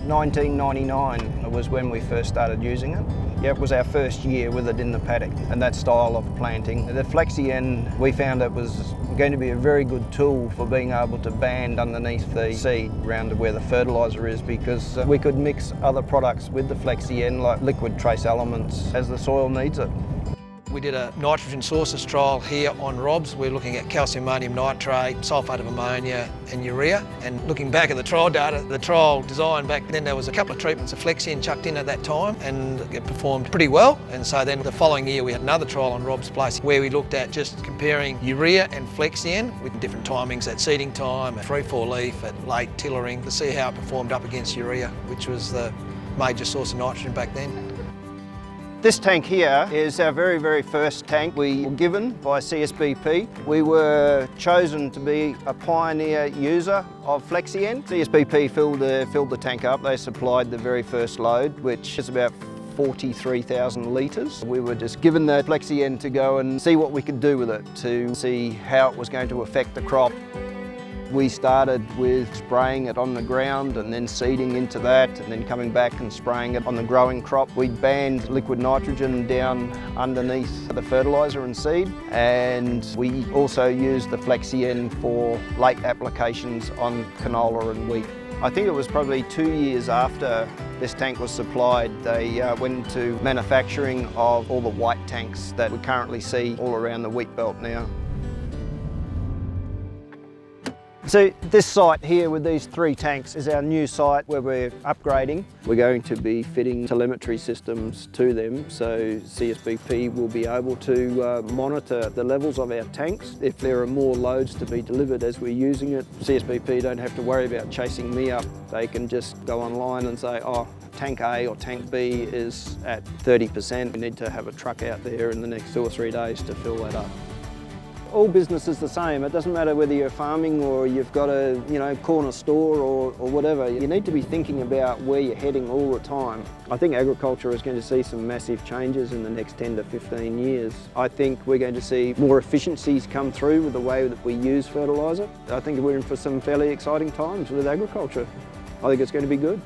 1999 was when we first started using it. Yeah, it was our first year with it in the paddock and that style of planting. The Flexi-N, we found it was going to be a very good tool for being able to band underneath the seed around to where the fertiliser is, because we could mix other products with the Flexi-N, like liquid trace elements, as the soil needs it. We did a nitrogen sources trial here on Rob's. We're looking at calcium ammonium nitrate, sulphate of ammonia and urea. And looking back at the trial data, the trial design back then, there was a couple of treatments of Flexiend chucked in at that time and it performed pretty well. And so then the following year we had another trial on Rob's place where we looked at just comparing urea and Flexiend with different timings at seeding time, at 3-4 leaf, at late tillering, to see how it performed up against urea, which was the major source of nitrogen back then. This tank here is our very, very first tank we were given by CSBP. We were chosen to be a pioneer user of Flexi-N. CSBP filled the tank up. They supplied the very first load, which is about 43,000 litres. We were just given the Flexi-N to go and see what we could do with it, to see how it was going to affect the crop. We started with spraying it on the ground and then seeding into that, and then coming back and spraying it on the growing crop. We band liquid nitrogen down underneath the fertiliser and seed, and we also used the Flexi-N for late applications on canola and wheat. I think it was probably 2 years after this tank was supplied, they went into manufacturing of all the white tanks that we currently see all around the wheat belt now. So this site here with these 3 tanks is our new site where we're upgrading. We're going to be fitting telemetry systems to them, so CSBP will be able to monitor the levels of our tanks. If there are more loads to be delivered as we're using it, CSBP don't have to worry about chasing me up. They can just go online and say, oh, tank A or tank B is at 30%. We need to have a truck out there in the next 2 or 3 days to fill that up. All business is the same. It doesn't matter whether you're farming or you've got a corner store or whatever. You need to be thinking about where you're heading all the time. I think agriculture is going to see some massive changes in the next 10 to 15 years. I think we're going to see more efficiencies come through with the way that we use fertiliser. I think we're in for some fairly exciting times with agriculture. I think it's going to be good.